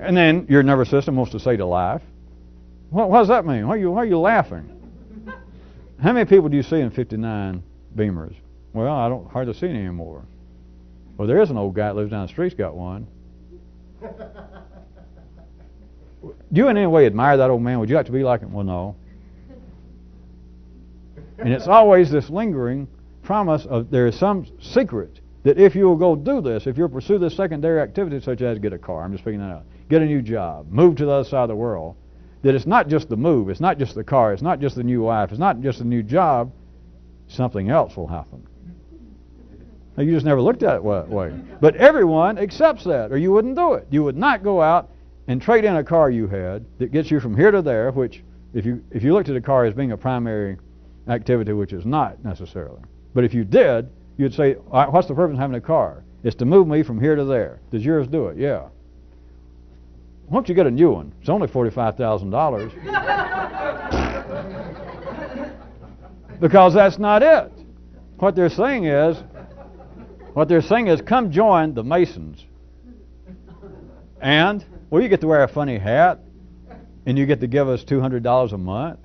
And then your nervous system wants to say to life, what does that mean? Why are you laughing? How many people do you see in 59 Beamers? Well, I don't hardly see any anymore. Well, there is an old guy that lives down the street's got one. Do you in any way admire that old man? Would you like to be like him? Well, no. And it's always this lingering promise of there is some secret that if you will go do this, if you'll pursue this secondary activity such as get a car, I'm just picking that out, get a new job, move to the other side of the world, that it's not just the move, it's not just the car, it's not just the new wife, it's not just the new job, something else will happen. Now, you just never looked at it that way. But everyone accepts that, or you wouldn't do it. You would not go out and trade in a car you had that gets you from here to there, which if you looked at a car as being a primary activity, which is not necessarily. But if you did, you'd say, all right, what's the purpose of having a car? It's to move me from here to there. Does yours do it? Yeah. Why don't you get a new one? It's only $45,000. Because that's not it. What they're saying is, come join the Masons. And, well, you get to wear a funny hat, and you get to give us $200 a month,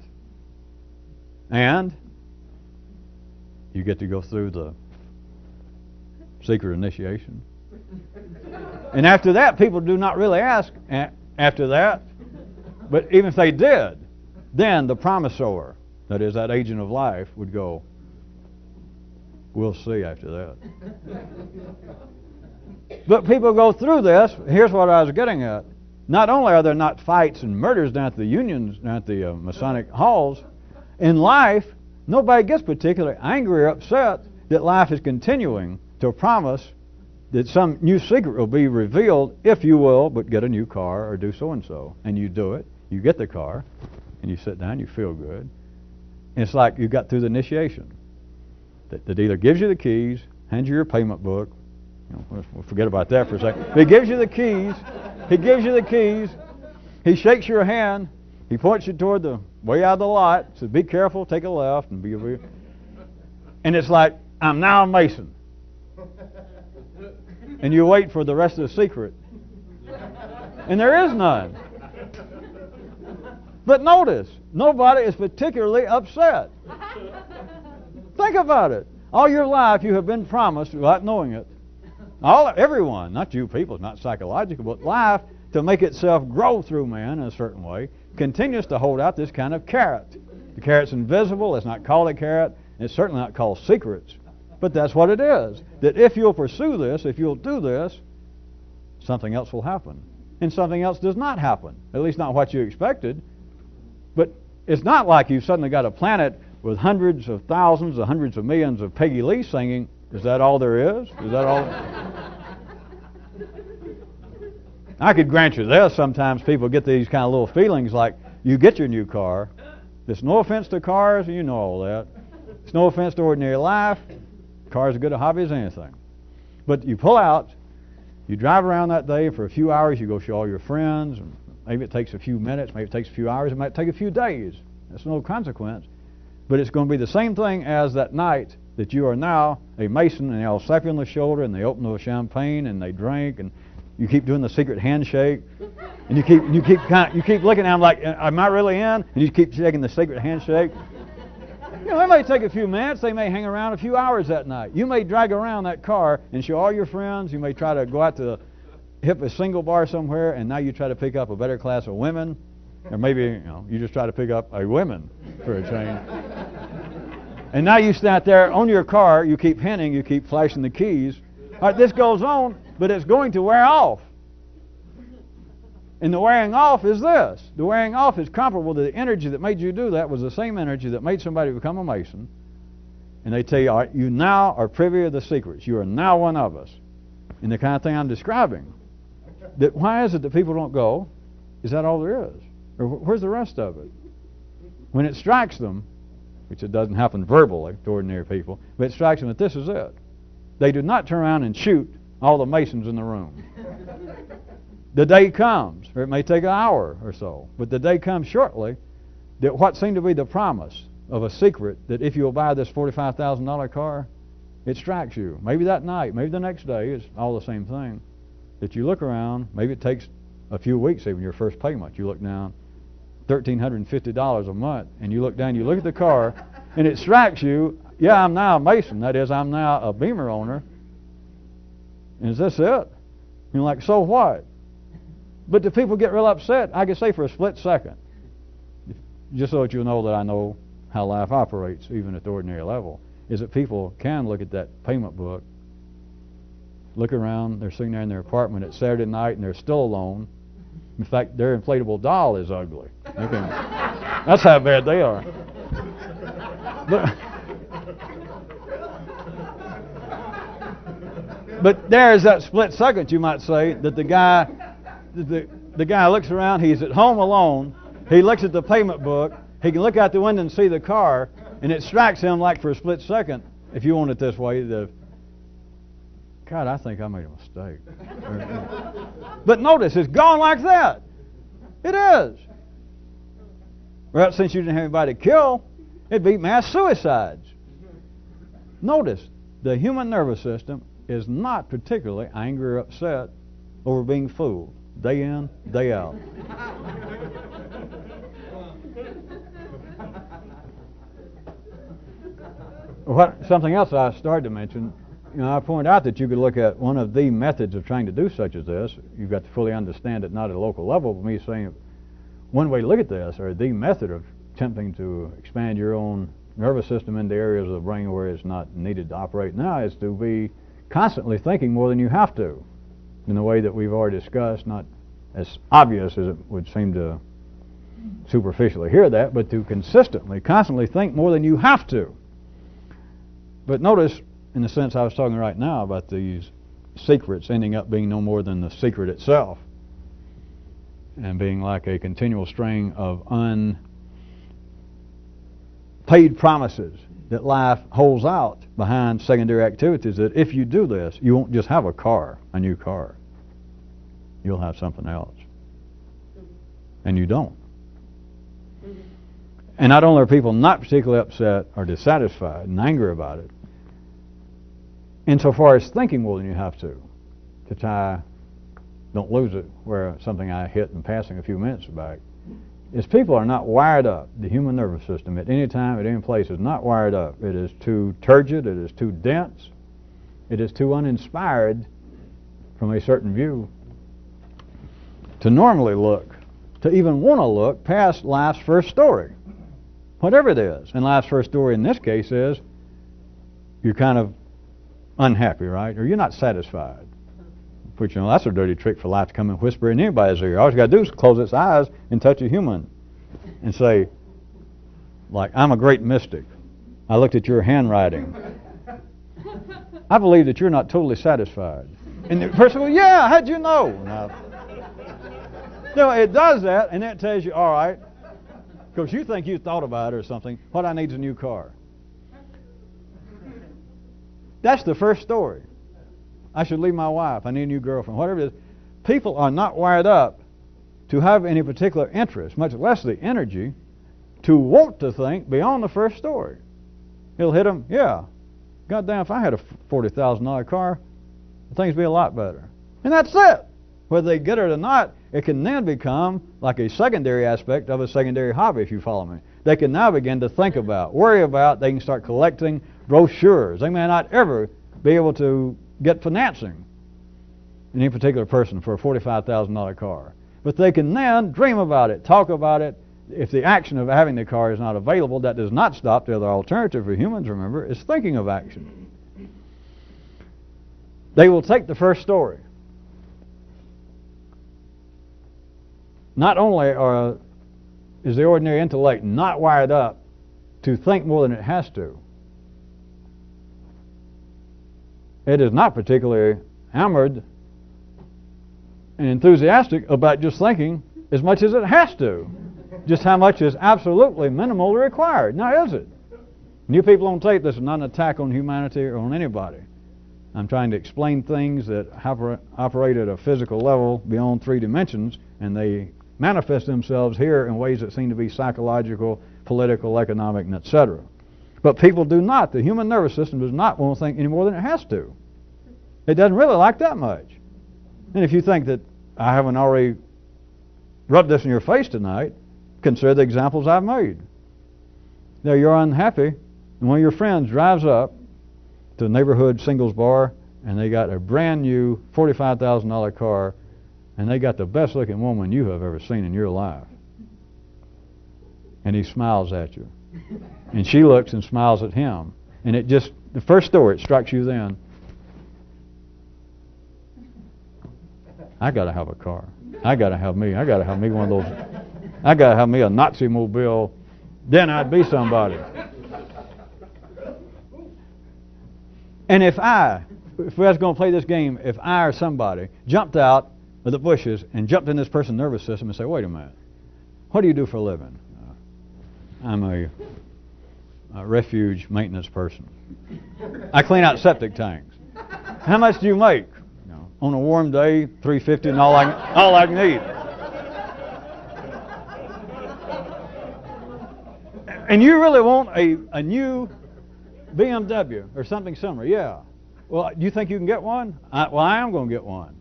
and you get to go through the secret initiation. And after that, people do not really ask after that. But even if they did, then the promisor, that is, that agent of life, would go, we'll see after that. But people go through this. Here's what I was getting at. Not only are there not fights and murders down at the unions, down at the Masonic halls, in life, nobody gets particularly angry or upset that life is continuing to promise that some new secret will be revealed if you will but get a new car or do so-and-so. And you do it. You get the car, and you sit down, you feel good. And it's like you got through the initiation. The dealer gives you the keys, hands you your payment book. You know, we'll forget about that for a second. But he gives you the keys, He gives you the keys. He shakes your hand. He points you toward the way out of the lot. Says, be careful, take a left, and be. And it's like, I'm now a Mason. And you wait for the rest of the secret. And there is none. But notice, nobody is particularly upset. Think about it. All your life you have been promised, without knowing it, everyone, not you people, not psychological, but life, to make itself grow through man in a certain way, continues to hold out this kind of carrot. The carrot's invisible. It's not called a carrot. It's certainly not called secrets. But that's what it is. That if you'll pursue this, if you'll do this, something else will happen. And something else does not happen. At least not what you expected. But it's not like you've suddenly got a planet with hundreds of thousands, or hundreds of millions of Peggy Lee singing. Is that all there is? Is that all? I could grant you this. Sometimes people get these kind of little feelings like you get your new car. There's no offense to cars, you know all that. It's no offense to ordinary life. Cars are good a hobby as anything. But you pull out, you drive around that day for a few hours, you go show all your friends. And maybe it takes a few minutes, maybe it takes a few hours, it might take a few days. That's no consequence. But it's going to be the same thing as that night that you are now a Mason, and they all slap you on the shoulder and they open the champagne and they drink and you keep doing the secret handshake and you keep looking at them like, am I really in? And you keep shaking the secret handshake. You know, it may take a few minutes. They may hang around a few hours that night. You may drag around that car and show all your friends. You may try to go out to hit a single bar somewhere, and now you try to pick up a better class of women, or maybe you just try to pick up a woman for a change. And now you stand there on your car. You keep hinting. You keep flashing the keys. All right, this goes on, but it's going to wear off. And the wearing off is this. The wearing off is comparable to the energy that made you do that was the same energy that made somebody become a Mason. And they tell you, all right, you now are privy to the secrets. You are now one of us. And the kind of thing I'm describing. That why is it that people don't go? Is that all there is? Or where's the rest of it? When it strikes them, which it doesn't happen verbally to ordinary people, but it strikes them that this is it. They do not turn around and shoot all the Masons in the room. The day comes, or it may take an hour or so, but the day comes shortly that what seemed to be the promise of a secret that if you'll buy this $45,000 car, it strikes you. Maybe that night, maybe the next day, it's all the same thing. That you look around, maybe it takes a few weeks, even your first payment. You look down, $1,350 a month, and you look down, you look at the car, and it strikes you, yeah, I'm now a Mason. That is, I'm now a Beamer owner. And is this it? You're like, so what? But the people get real upset, I can say for a split second, just so that you know that I know how life operates, even at the ordinary level, is that people can look at that payment book, look around, they're sitting there in their apartment at Saturday night and they're still alone. In fact, their inflatable doll is ugly. That's how bad they are. But there is that split second, you might say, that the guy looks around, he's at home alone, he looks at the payment book, he can look out the window and see the car, and it strikes him like for a split second, if you want it this way, God, I think I made a mistake. But notice, it's gone like that. It is. Well, since you didn't have anybody to kill, it'd be mass suicides. Notice, the human nervous system is not particularly angry or upset over being fooled, day in, day out. Something else I started to mention, I point out that you could look at one of the methods of trying to do such as this. You've got to fully understand it, not at a local level, but me saying one way to look at this, or the method of attempting to expand your own nervous system into areas of the brain where it's not needed to operate now, is to be constantly thinking more than you have to, in the way that we've already discussed, not as obvious as it would seem to superficially hear that, but to constantly think more than you have to. But notice, in the sense I was talking right now about these secrets ending up being no more than the secret itself, and being like a continual string of unpaid promises that life holds out behind secondary activities, that if you do this, you won't just have a new car. you'll have something else. And you don't. And not only are people not particularly upset or dissatisfied and angry about it, insofar as thinking more than you have to try, don't lose it, where something I hit in passing a few minutes back, is people are not wired up. The human nervous system at any time, at any place, is not wired up. It is too turgid, it is too dense, it is too uninspired from a certain view to normally look, to even want to look past life's first story. Whatever it is. And life's first story in this case is you're kind of unhappy, right? Or you're not satisfied. Which, that's a dirty trick for life to come and whisper in anybody's ear. All you got to do is close its eyes and touch a human and say, like, I'm a great mystic. I looked at your handwriting. I believe that you're not totally satisfied. And the person goes, yeah, how'd you know? No, it does that, and it tells you, all right, because you think you thought about it or something, what I need is a new car. That's the first story. I should leave my wife. I need a new girlfriend. Whatever it is. People are not wired up to have any particular interest, much less the energy, to want to think beyond the first story. It'll hit them, yeah, goddamn, if I had a $40,000 car, things would be a lot better. And that's it. Whether they get it or not, it can then become like a secondary aspect of a secondary hobby, if you follow me. They can now begin to think about, worry about, they can start collecting brochures. They may not ever be able to get financing in any particular person for a $45,000 car. But they can then dream about it, talk about it. If the action of having the car is not available, that does not stop. The other alternative for humans, remember, is thinking of action. They will take the first story. Not only is the ordinary intellect not wired up to think more than it has to, it is not particularly hammered and enthusiastic about just thinking as much as it has to. Just how much is absolutely minimally required. Now, is it? You people on tape, this is not an attack on humanity or on anybody. I'm trying to explain things that operate at a physical level beyond 3 dimensions, and they manifest themselves here in ways that seem to be psychological, political, economic, and etc. But people do not. The human nervous system does not want to think any more than it has to. It doesn't really like that much. And if you think that I haven't already rubbed this in your face tonight, consider the examples I've made. There you're unhappy, and one of your friends drives up to a neighborhood singles bar, and they got a brand new $45,000 car, and they got the best looking woman you have ever seen in your life. And he smiles at you. And she looks and smiles at him. And it just, the first story, it strikes you then. I got to have a car. I got to have me one of those. I got to have me a Nazi mobile. Then I'd be somebody. And if we was going to play this game, if I or somebody jumped out of the bushes and jumped in this person's nervous system and say, wait a minute, what do you do for a living? I'm a refuge maintenance person. I clean out septic tanks. How much do you make? On a warm day, $3.50 and all I can eat. And you really want a new BMW or something similar? Yeah. Well, do you think you can get one? I am going to get one.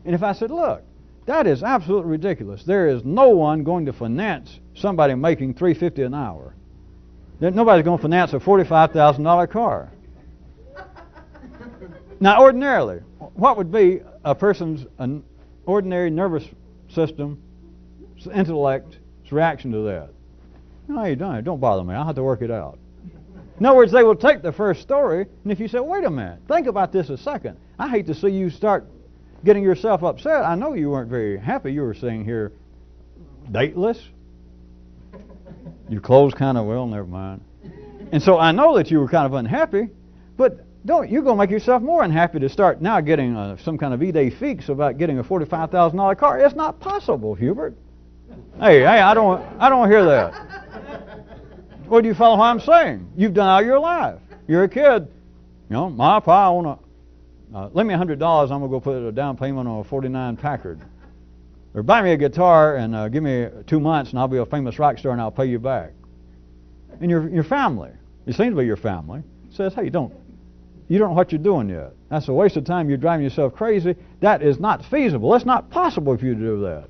And if I said, look, that is absolutely ridiculous. There is no one going to finance somebody making $3.50 an hour. Nobody's going to finance a $45,000 car. Now, ordinarily, what would be a person's an ordinary nervous system, intellect's reaction to that? No, you don't bother me. I'll have to work it out. In other words, they will take the first story, and if you say, wait a minute, think about this a second. I hate to see you start getting yourself upset. I know you weren't very happy. You were sitting here dateless. Your clothes kind of, well, never mind. And so I know that you were kind of unhappy, but you're going to make yourself more unhappy to start now getting some kind of idée fixe about getting a $45,000 car. It's not possible, Hubert. Hey, I don't hear that. Well, do you follow what I'm saying? You've done all your life. You're a kid. Ma, Pa, I want to, lend me $100. I'm going to go put a down payment on a 49 Packard. Or buy me a guitar and give me 2 months and I'll be a famous rock star and I'll pay you back. And your family, it seems to be your family, says, hey, you don't know what you're doing yet. That's a waste of time. You're driving yourself crazy. That is not feasible. It's not possible for you to do that.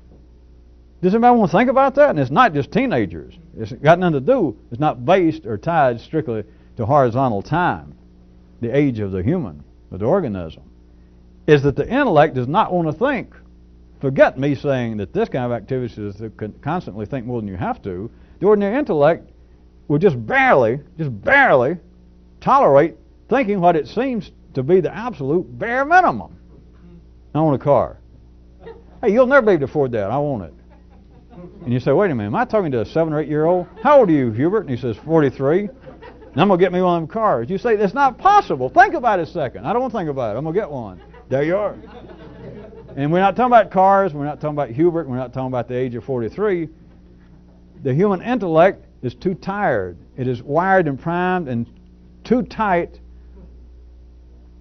Does anybody want to think about that? And it's not just teenagers. It's got nothing to do. It's not based or tied strictly to horizontal time, the age of the human, of the organism. Is that the intellect does not want to think. Forget me saying that this kind of activity is to constantly think more than you have to. The ordinary intellect will just barely tolerate thinking what it seems to be the absolute bare minimum. I want a car. Hey, you'll never be able to afford that. I want it. And you say, wait a minute, am I talking to a 7 or 8 year old? How old are you, Hubert? And he says, 43. And I'm going to get me one of them cars. You say, that's not possible. Think about it a second. I don't want to think about it. I'm going to get one. There you are. And we're not talking about cars. We're not talking about Hubert. We're not talking about the age of 43. The human intellect is too tired. It is wired and primed and too tight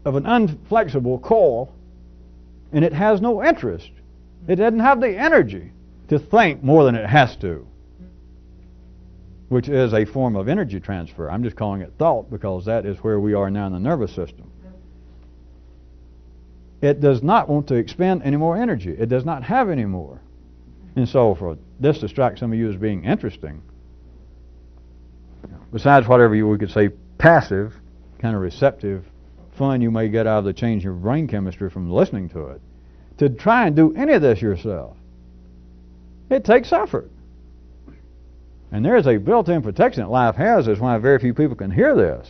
of an unflexible coil, and it has no interest. It doesn't have the energy to think more than it has to, which is a form of energy transfer. I'm just calling it thought because that is where we are now in the nervous system. It does not want to expend any more energy. It does not have any more. And so for this to strike some of you as being interesting, besides whatever we could say passive, kind of receptive fun you may get out of the change of brain chemistry from listening to it, to try and do any of this yourself, it takes effort. And there is a built-in protection that life has. Is why very few people can hear this.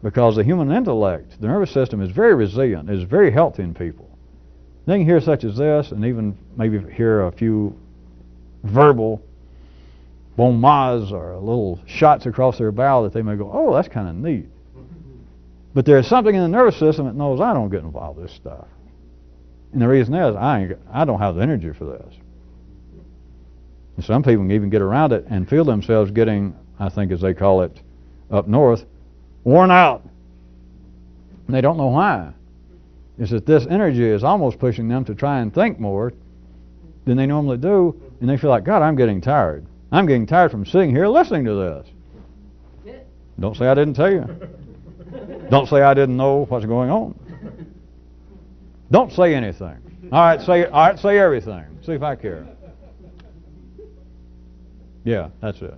Because the human intellect, the nervous system, is very resilient, is very healthy in people. They can hear such as this, and even maybe hear a few verbal bon mots or little shots across their bow that they may go, oh, that's kind of neat. But there's something in the nervous system that knows I don't get involved with this stuff. And the reason is I don't have the energy for this. And some people can even get around it and feel themselves getting, I think as they call it up north, worn out. And they don't know why. It's that this energy is almost pushing them to try and think more than they normally do, and they feel like, God, I'm getting tired. I'm getting tired from sitting here listening to this. Don't say I didn't tell you. Don't say I didn't know what's going on. Don't say anything. All right, say everything. See if I care. Yeah, that's it.